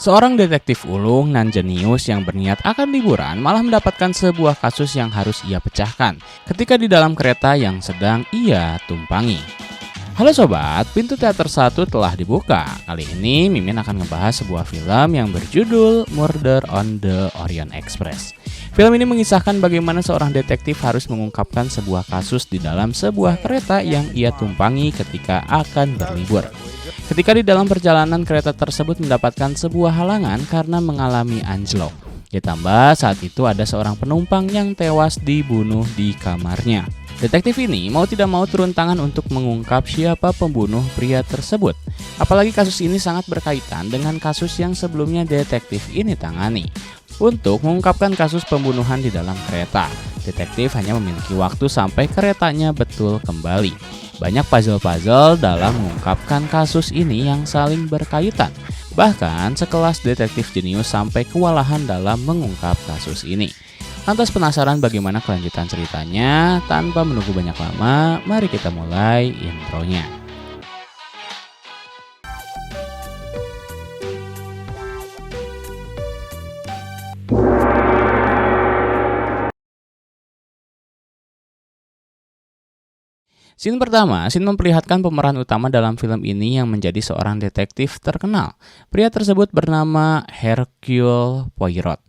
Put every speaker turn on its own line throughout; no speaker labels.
Seorang detektif ulung dan jenius yang berniat akan liburan malah mendapatkan sebuah kasus yang harus ia pecahkan ketika di dalam kereta yang sedang ia tumpangi. Halo sobat, pintu teater 1 telah dibuka. Kali ini Mimin akan ngebahas sebuah film yang berjudul Murder on the Orient Express. Film ini mengisahkan bagaimana seorang detektif harus mengungkapkan sebuah kasus di dalam sebuah kereta yang ia tumpangi ketika akan berlibur. Ketika di dalam perjalanan, kereta tersebut mendapatkan sebuah halangan karena mengalami anjlok. Ditambah saat itu ada seorang penumpang yang tewas dibunuh di kamarnya. Detektif ini mau tidak mau turun tangan untuk mengungkap siapa pembunuh pria tersebut. Apalagi kasus ini sangat berkaitan dengan kasus yang sebelumnya detektif ini tangani. Untuk mengungkapkan kasus pembunuhan di dalam kereta, detektif hanya memiliki waktu sampai keretanya betul kembali. Banyak puzzle-puzzle dalam mengungkapkan kasus ini yang saling berkaitan. Bahkan sekelas detektif jenius sampai kewalahan dalam mengungkap kasus ini. Lantas penasaran bagaimana kelanjutan ceritanya? Tanpa menunggu banyak lama, mari kita mulai intronya. Scene pertama, scene memperlihatkan pemeran utama dalam film ini yang menjadi seorang detektif terkenal. Pria tersebut bernama Hercule Poirot.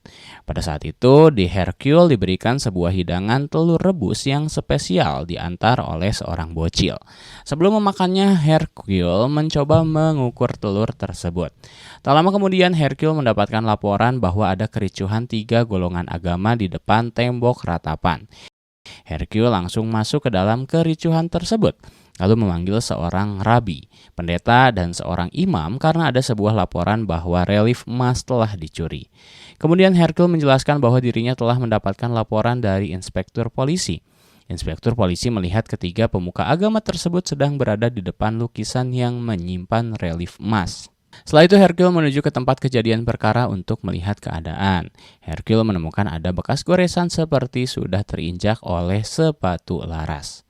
Pada saat itu, di Hercule diberikan sebuah hidangan telur rebus yang spesial diantar oleh seorang bocil. Sebelum memakannya, Hercule mencoba mengukur telur tersebut. Tak lama kemudian, Hercule mendapatkan laporan bahwa ada kericuhan 3 golongan agama di depan tembok ratapan. Hercule langsung masuk ke dalam kericuhan tersebut, lalu memanggil seorang rabi, pendeta, dan seorang imam karena ada sebuah laporan bahwa relief emas telah dicuri. Kemudian Hercule menjelaskan bahwa dirinya telah mendapatkan laporan dari inspektur polisi. Inspektur polisi melihat ketiga pemuka agama tersebut sedang berada di depan lukisan yang menyimpan relief emas. Setelah itu Hercule menuju ke tempat kejadian perkara untuk melihat keadaan. Hercule menemukan ada bekas goresan seperti sudah terinjak oleh sepatu laras.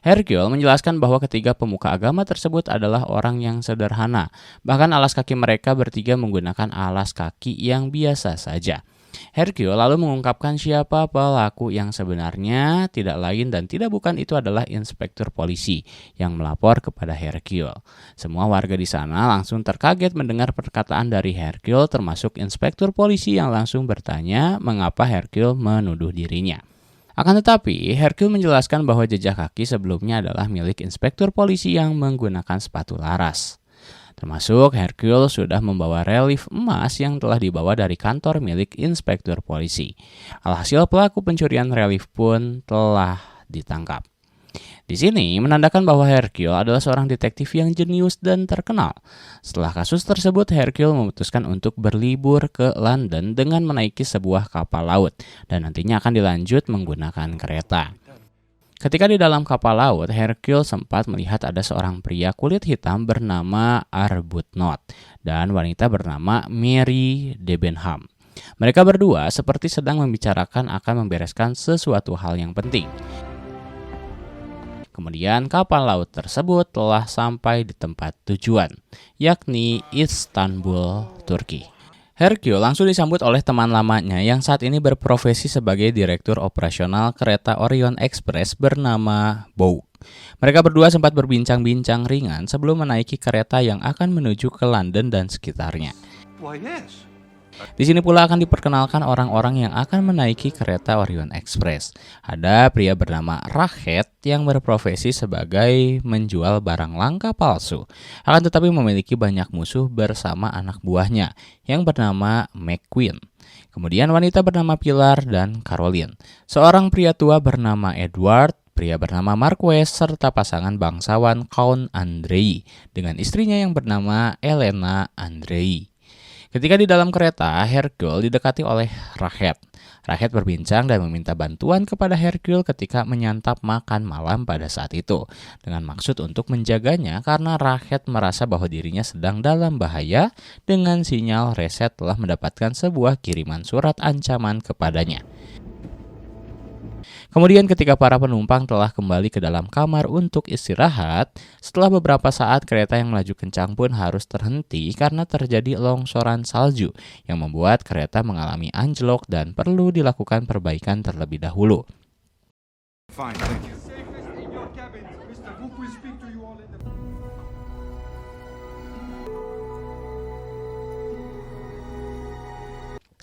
Hercule menjelaskan bahwa ketiga pemuka agama tersebut adalah orang yang sederhana. Bahkan alas kaki mereka bertiga menggunakan alas kaki yang biasa saja. Hercule lalu mengungkapkan siapa pelaku yang sebenarnya, tidak lain dan tidak bukan itu adalah inspektur polisi yang melapor kepada Hercule. Semua warga di sana langsung terkaget mendengar perkataan dari Hercule, termasuk inspektur polisi yang langsung bertanya mengapa Hercule menuduh dirinya. Akan tetapi, Hercule menjelaskan bahwa jejak kaki sebelumnya adalah milik inspektur polisi yang menggunakan sepatu laras. Termasuk Hercule sudah membawa relief emas yang telah dibawa dari kantor milik inspektur polisi. Alhasil pelaku pencurian relief pun telah ditangkap. Di sini menandakan bahwa Hercule adalah seorang detektif yang jenius dan terkenal. Setelah kasus tersebut, Hercule memutuskan untuk berlibur ke London dengan menaiki sebuah kapal laut dan nantinya akan dilanjut menggunakan kereta. Ketika di dalam kapal laut, Hercule sempat melihat ada seorang pria kulit hitam bernama Arbuthnot dan wanita bernama Mary Debenham. Mereka berdua seperti sedang membicarakan akan membereskan sesuatu hal yang penting. Kemudian kapal laut tersebut telah sampai di tempat tujuan, yakni Istanbul, Turki. Hercule langsung disambut oleh teman lamanya yang saat ini berprofesi sebagai direktur operasional kereta Orient Express bernama Boug. Mereka berdua sempat berbincang-bincang ringan sebelum menaiki kereta yang akan menuju ke London dan sekitarnya. Di sini pula akan diperkenalkan orang-orang yang akan menaiki kereta Orient Express. Ada pria bernama Rachet yang berprofesi sebagai menjual barang langka palsu, akan tetapi memiliki banyak musuh bersama anak buahnya yang bernama McQueen. Kemudian wanita bernama Pilar dan Caroline. Seorang pria tua bernama Edward, pria bernama Marquez, serta pasangan bangsawan Count Andrei dengan istrinya yang bernama Elena Andrei. Ketika di dalam kereta, Hercule didekati oleh Rachet. Rachet berbincang dan meminta bantuan kepada Hercule ketika menyantap makan malam pada saat itu, dengan maksud untuk menjaganya karena Rachet merasa bahwa dirinya sedang dalam bahaya dengan sinyal Reset telah mendapatkan sebuah kiriman surat ancaman kepadanya. Kemudian ketika para penumpang telah kembali ke dalam kamar untuk istirahat, setelah beberapa saat kereta yang melaju kencang pun harus terhenti karena terjadi longsoran salju yang membuat kereta mengalami anjlok dan perlu dilakukan perbaikan terlebih dahulu.
Fine, thank you.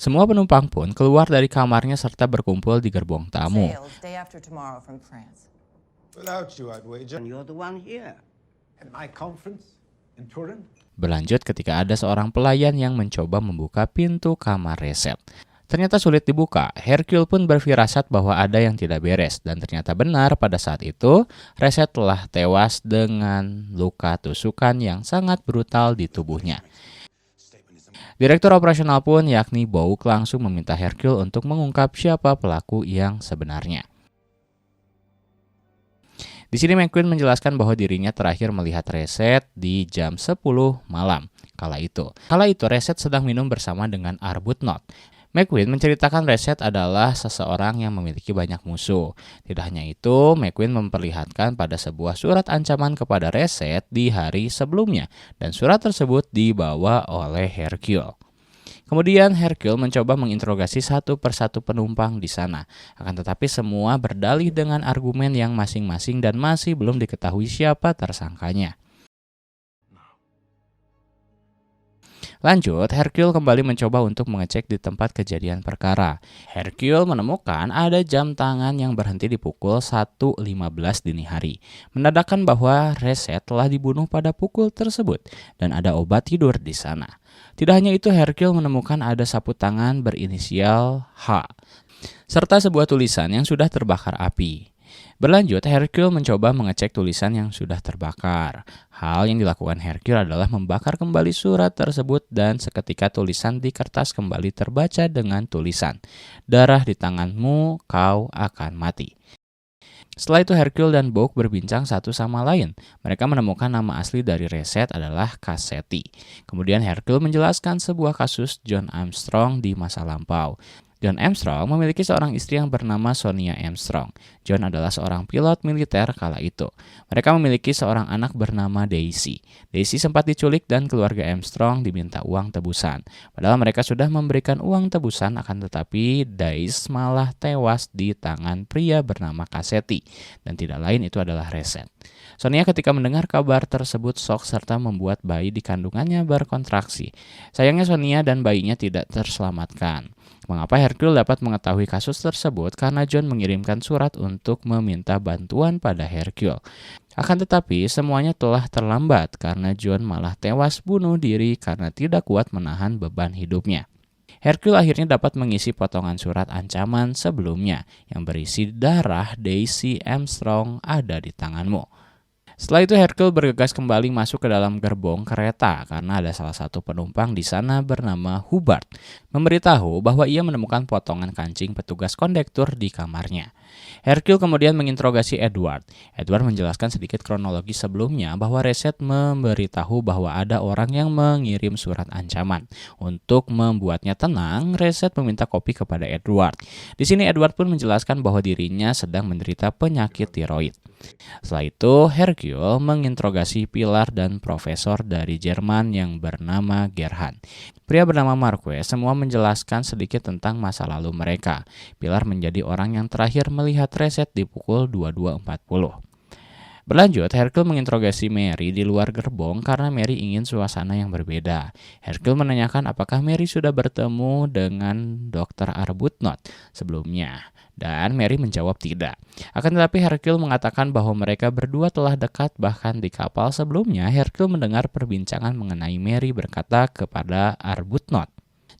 Semua penumpang pun keluar dari kamarnya serta berkumpul di gerbong tamu.
Sails day after tomorrow from France.
Without you, I'd wager.
And you're the one here.
At my conference in Turin?
Berlanjut ketika ada seorang pelayan yang mencoba membuka pintu kamar Reset. Ternyata sulit dibuka. Hercule pun berfirasat bahwa ada yang tidak beres dan ternyata benar pada saat itu Reset telah tewas dengan luka tusukan yang sangat brutal di tubuhnya. Direktur operasional pun yakni Bouk langsung meminta Hercule untuk mengungkap siapa pelaku yang sebenarnya. Di sini McQueen menjelaskan bahwa dirinya terakhir melihat Reset di jam 10 malam. Kala itu Reset sedang minum bersama dengan Arbuthnot. McQueen menceritakan Reset adalah seseorang yang memiliki banyak musuh. Tidak hanya itu, McQueen memperlihatkan pada sebuah surat ancaman kepada Reset di hari sebelumnya, dan surat tersebut dibawa oleh Hercule. Kemudian Hercule mencoba menginterogasi satu persatu penumpang di sana. Akan tetapi semua berdalih dengan argumen yang masing-masing dan masih belum diketahui siapa tersangkanya. Lanjut, Hercule kembali mencoba untuk mengecek di tempat kejadian perkara. Hercule menemukan ada jam tangan yang berhenti di pukul 1.15 dini hari, menandakan bahwa Reset telah dibunuh pada pukul tersebut dan ada obat tidur di sana. Tidak hanya itu, Hercule menemukan ada sapu tangan berinisial H, serta sebuah tulisan yang sudah terbakar api. Berlanjut, Hercule mencoba mengecek tulisan yang sudah terbakar. Hal yang dilakukan Hercule adalah membakar kembali surat tersebut dan seketika tulisan di kertas kembali terbaca dengan tulisan, "Darah di tanganmu, kau akan mati." Setelah itu Hercule dan Bouk berbincang satu sama lain. Mereka menemukan nama asli dari Reset adalah Cassetti. Kemudian Hercule menjelaskan sebuah kasus John Armstrong di masa lampau. John Armstrong memiliki seorang istri yang bernama Sonia Armstrong. John adalah seorang pilot militer kala itu. Mereka memiliki seorang anak bernama Daisy. Daisy sempat diculik dan keluarga Armstrong diminta uang tebusan. Padahal mereka sudah memberikan uang tebusan, akan tetapi Daisy malah tewas di tangan pria bernama Cassetti. Dan tidak lain itu adalah Reset. Sonia ketika mendengar kabar tersebut shock serta membuat bayi di kandungannya berkontraksi. Sayangnya Sonia dan bayinya tidak terselamatkan. Mengapa Hercule dapat mengetahui kasus tersebut? Karena John mengirimkan surat untuk meminta bantuan pada Hercule. Akan tetapi semuanya telah terlambat karena John malah tewas bunuh diri karena tidak kuat menahan beban hidupnya. Hercule akhirnya dapat mengisi potongan surat ancaman sebelumnya yang berisi "Darah Daisy Armstrong ada di tanganmu." Setelah itu Hercule bergegas kembali masuk ke dalam gerbong kereta karena ada salah satu penumpang di sana bernama Hubbard memberitahu bahwa ia menemukan potongan kancing petugas kondektur di kamarnya. Hercule kemudian menginterogasi Edward. Edward menjelaskan sedikit kronologi sebelumnya bahwa Reset memberitahu bahwa ada orang yang mengirim surat ancaman. Untuk membuatnya tenang, Reset meminta kopi kepada Edward. Di sini Edward pun menjelaskan bahwa dirinya sedang menderita penyakit tiroid. Setelah itu, Hercule menginterogasi Pilar dan profesor dari Jerman yang bernama Gerhard. Pria bernama Marquez semua menjelaskan sedikit tentang masa lalu mereka. Pilar menjadi orang yang terakhir melihat Reset di pukul 22.40. Berlanjut, Hercule menginterogasi Mary di luar gerbong karena Mary ingin suasana yang berbeda. Hercule menanyakan apakah Mary sudah bertemu dengan Dr. Arbuthnot sebelumnya. Dan Mary menjawab tidak. Akan tetapi Hercule mengatakan bahwa mereka berdua telah dekat, bahkan di kapal sebelumnya Hercule mendengar perbincangan mengenai Mary berkata kepada Arbuthnot,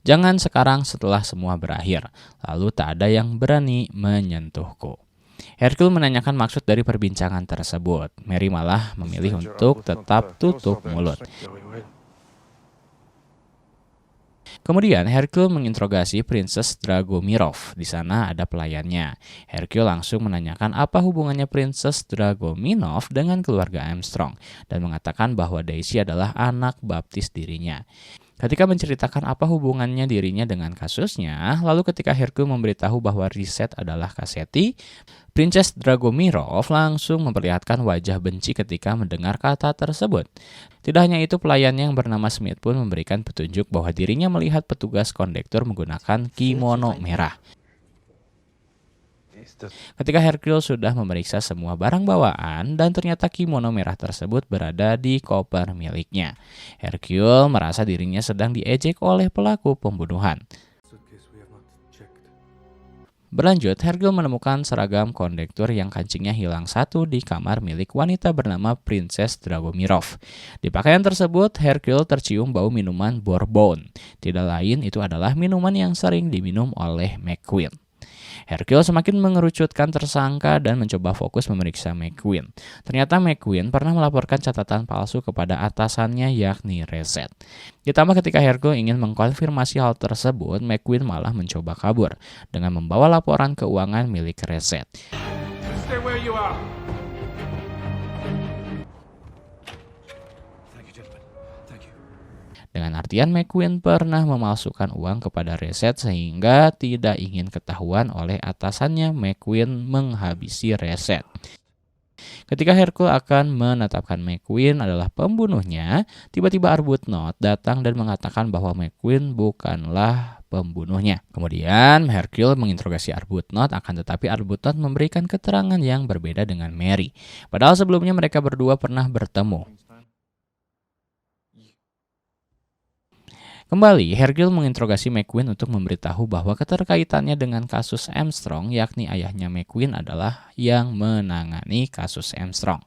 "Jangan sekarang setelah semua berakhir, lalu tak ada yang berani menyentuhku." Hercule menanyakan maksud dari perbincangan tersebut. Mary malah memilih untuk tetap tutup mulut. Kemudian Hercule menginterogasi Princess Dragomirov. Di sana ada pelayannya. Hercule langsung menanyakan apa hubungannya Princess Dragomirov dengan keluarga Armstrong dan mengatakan bahwa Daisy adalah anak baptis dirinya. Ketika menceritakan apa hubungannya dirinya dengan kasusnya, lalu ketika Hercule memberitahu bahwa Reset adalah Cassetti, Princess Dragomirov langsung memperlihatkan wajah benci ketika mendengar kata tersebut. Tidak hanya itu, pelayannya yang bernama Smith pun memberikan petunjuk bahwa dirinya melihat petugas kondektur menggunakan kimono merah. Ketika Hercule sudah memeriksa semua barang bawaan dan ternyata kimono merah tersebut berada di koper miliknya, Hercule merasa dirinya sedang diejek oleh pelaku pembunuhan. Berlanjut, Hercule menemukan seragam kondektur yang kancingnya hilang satu di kamar milik wanita bernama Princess Dragomirov. Di pakaian tersebut, Hercule tercium bau minuman Bourbon. Tidak lain, itu adalah minuman yang sering diminum oleh McQueen. Hercule semakin mengerucutkan tersangka dan mencoba fokus memeriksa McQueen. Ternyata McQueen pernah melaporkan catatan palsu kepada atasannya, yakni Reset. Ditambah ketika Hercule ingin mengkonfirmasi hal tersebut, McQueen malah mencoba kabur dengan membawa laporan keuangan milik Reset.
Stay where you are.
Dengan artian McQueen pernah memalsukan uang kepada Reset sehingga tidak ingin ketahuan oleh atasannya, McQueen menghabisi Reset. Ketika Hercule akan menetapkan McQueen adalah pembunuhnya, tiba-tiba Arbuthnot datang dan mengatakan bahwa McQueen bukanlah pembunuhnya. Kemudian Hercule menginterogasi Arbuthnot, akan tetapi Arbuthnot memberikan keterangan yang berbeda dengan Mary. Padahal sebelumnya mereka berdua pernah bertemu. Kembali, Hercule menginterogasi McQueen untuk memberitahu bahwa keterkaitannya dengan kasus Armstrong, yakni ayahnya McQueen adalah yang menangani kasus Armstrong.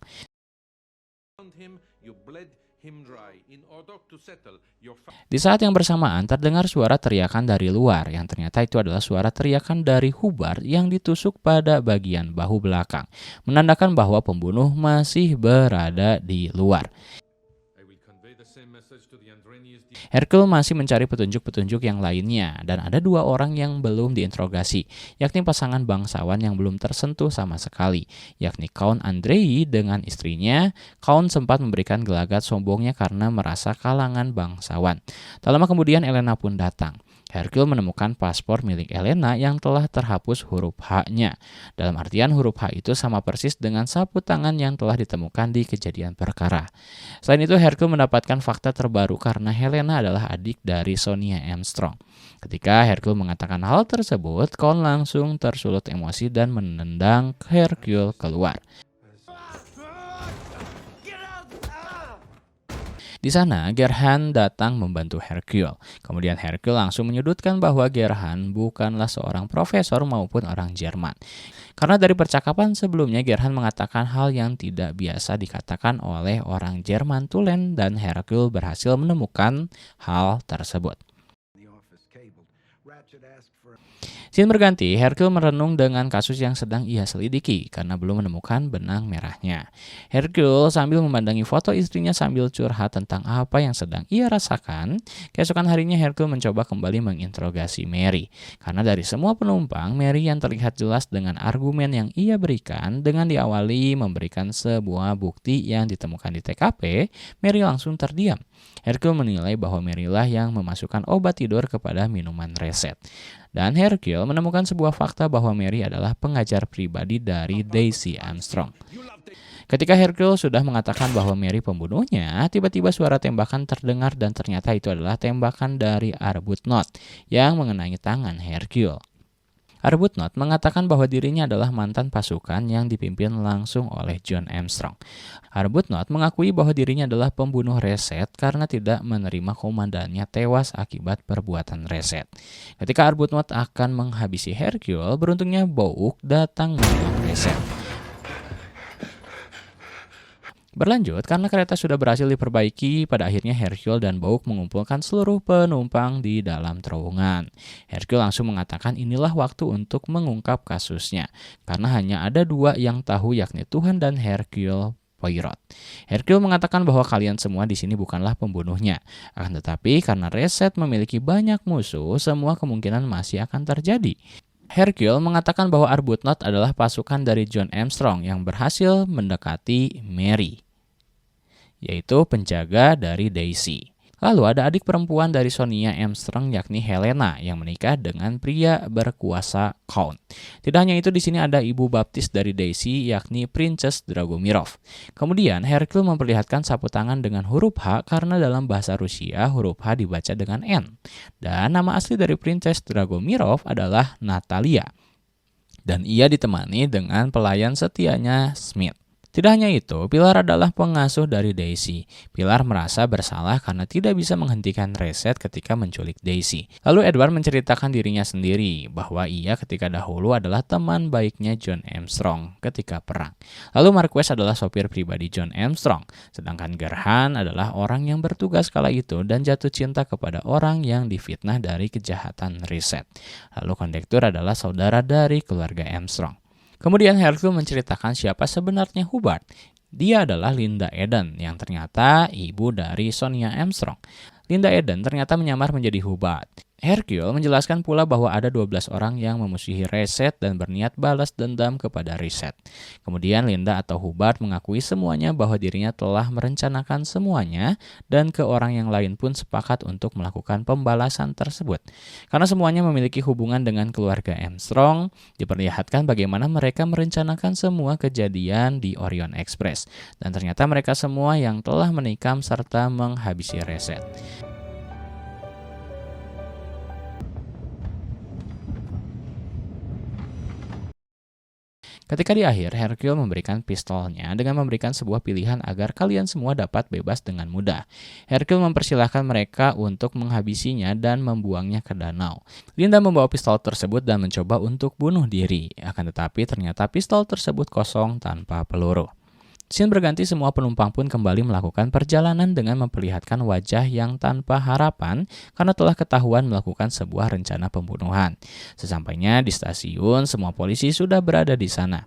Di saat yang bersamaan, terdengar suara teriakan dari luar, yang ternyata itu adalah suara teriakan dari Hubbard yang ditusuk pada bagian bahu belakang, menandakan bahwa pembunuh masih berada di luar. Hercule masih mencari petunjuk-petunjuk yang lainnya, dan ada dua orang yang belum diinterogasi, yakni pasangan bangsawan yang belum tersentuh sama sekali, yakni Count Andrei dengan istrinya. Count sempat memberikan gelagat sombongnya karena merasa kalangan bangsawan. Tak lama kemudian Elena pun datang. Hercule menemukan paspor milik Elena yang telah terhapus huruf H-nya. Dalam artian huruf H itu sama persis dengan sapu tangan yang telah ditemukan di kejadian perkara. Selain itu, Hercule mendapatkan fakta terbaru karena Helena adalah adik dari Sonia Armstrong. Ketika Hercule mengatakan hal tersebut, Count langsung tersulut emosi dan menendang Hercule keluar. Di sana, Gerhan datang membantu Hercule. Kemudian Hercule langsung menyudutkan bahwa Gerhan bukanlah seorang profesor maupun orang Jerman. Karena dari percakapan sebelumnya, Gerhan mengatakan hal yang tidak biasa dikatakan oleh orang Jerman tulen, dan Hercule berhasil menemukan hal tersebut. Scene berganti, Hercule merenung dengan kasus yang sedang ia selidiki karena belum menemukan benang merahnya. Hercule sambil memandangi foto istrinya sambil curhat tentang apa yang sedang ia rasakan. Keesokan harinya Hercule mencoba kembali menginterogasi Mary. Karena dari semua penumpang, Mary yang terlihat jelas dengan argumen yang ia berikan dengan diawali memberikan sebuah bukti yang ditemukan di TKP, Mary langsung terdiam. Hercule menilai bahwa Mary lah yang memasukkan obat tidur kepada minuman Reset. Dan Hercule menemukan sebuah fakta bahwa Mary adalah pengajar pribadi dari Daisy Armstrong. Ketika Hercule sudah mengatakan bahwa Mary pembunuhnya, tiba-tiba suara tembakan terdengar dan ternyata itu adalah tembakan dari Arbuthnot yang mengenai tangan Hercule. Arbuthnot mengatakan bahwa dirinya adalah mantan pasukan yang dipimpin langsung oleh John Armstrong. Arbuthnot mengakui bahwa dirinya adalah pembunuh Reset karena tidak menerima komandannya tewas akibat perbuatan Reset. Ketika Arbuthnot akan menghabisi Hercule, beruntungnya Bouk datang menolong Reset. Berlanjut, karena kereta sudah berhasil diperbaiki, pada akhirnya Hercule dan Bouk mengumpulkan seluruh penumpang di dalam terowongan. Hercule langsung mengatakan inilah waktu untuk mengungkap kasusnya, karena hanya ada dua yang tahu, yakni Tuhan dan Hercule Poirot. Hercule mengatakan bahwa kalian semua di sini bukanlah pembunuhnya, akan tetapi karena Reset memiliki banyak musuh, semua kemungkinan masih akan terjadi. Hercule mengatakan bahwa Arbuthnot adalah pasukan dari John Armstrong yang berhasil mendekati Mary, yaitu penjaga dari Daisy. Lalu ada adik perempuan dari Sonia Armstrong yakni Helena yang menikah dengan pria berkuasa Count. Tidak hanya itu, di sini ada ibu baptis dari Daisy yakni Princess Dragomirov. Kemudian Hercule memperlihatkan sapu tangan dengan huruf H karena dalam bahasa Rusia huruf H dibaca dengan N. Dan nama asli dari Princess Dragomirov adalah Natalia. Dan ia ditemani dengan pelayan setianya Smith. Tidak hanya itu, Pilar adalah pengasuh dari Daisy. Pilar merasa bersalah karena tidak bisa menghentikan Reset ketika menculik Daisy. Lalu Edward menceritakan dirinya sendiri bahwa ia ketika dahulu adalah teman baiknya John Armstrong ketika perang. Lalu Marquess adalah sopir pribadi John Armstrong, sedangkan Gerhan adalah orang yang bertugas kala itu dan jatuh cinta kepada orang yang difitnah dari kejahatan Reset. Lalu kondektur adalah saudara dari keluarga Armstrong. Kemudian Hercule menceritakan siapa sebenarnya Hubbard. Dia adalah Linda Eden yang ternyata ibu dari Sonia Armstrong. Linda Eden ternyata menyamar menjadi Hubbard. Hercule menjelaskan pula bahwa ada 12 orang yang memusuhi Reset dan berniat balas dendam kepada Reset. Kemudian Linda atau Hubbard mengakui semuanya bahwa dirinya telah merencanakan semuanya dan ke orang yang lain pun sepakat untuk melakukan pembalasan tersebut. Karena semuanya memiliki hubungan dengan keluarga Armstrong, diperlihatkan bagaimana mereka merencanakan semua kejadian di Orion Express. Dan ternyata mereka semua yang telah menikam serta menghabisi Reset. Ketika di akhir, Hercule memberikan pistolnya dengan memberikan sebuah pilihan agar kalian semua dapat bebas dengan mudah. Hercule mempersilahkan mereka untuk menghabisinya dan membuangnya ke danau. Linda membawa pistol tersebut dan mencoba untuk bunuh diri. Akan tetapi ternyata pistol tersebut kosong tanpa peluru. Scene berganti, semua penumpang pun kembali melakukan perjalanan dengan memperlihatkan wajah yang tanpa harapan karena telah ketahuan melakukan sebuah rencana pembunuhan. Sesampainya di stasiun, semua polisi sudah berada di sana.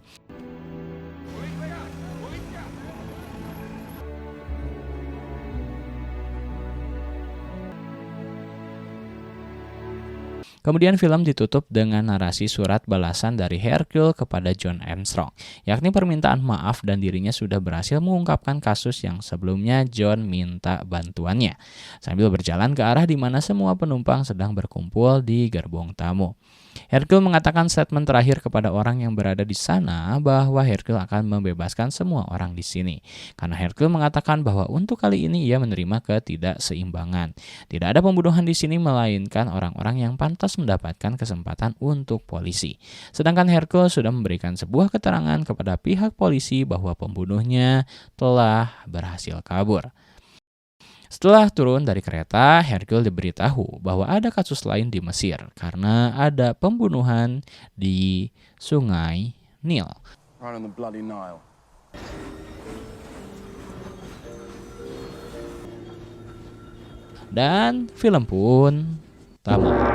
Kemudian film ditutup dengan narasi surat balasan dari Hercule kepada John Armstrong, yakni permintaan maaf dan dirinya sudah berhasil mengungkapkan kasus yang sebelumnya John minta bantuannya, sambil berjalan ke arah di mana semua penumpang sedang berkumpul di gerbong tamu. Hercule mengatakan statement terakhir kepada orang yang berada di sana bahwa Hercule akan membebaskan semua orang di sini. Karena Hercule mengatakan bahwa untuk kali ini ia menerima ketidakseimbangan. Tidak ada pembunuhan di sini melainkan orang-orang yang pantas mendapatkan kesempatan untuk polisi. Sedangkan Hercule sudah memberikan sebuah keterangan kepada pihak polisi bahwa pembunuhnya telah berhasil kabur. Setelah turun dari kereta, Hercule diberitahu bahwa ada kasus lain di Mesir karena ada pembunuhan di Sungai Nil.
Right on the bloody Nile.
Dan film pun tamat.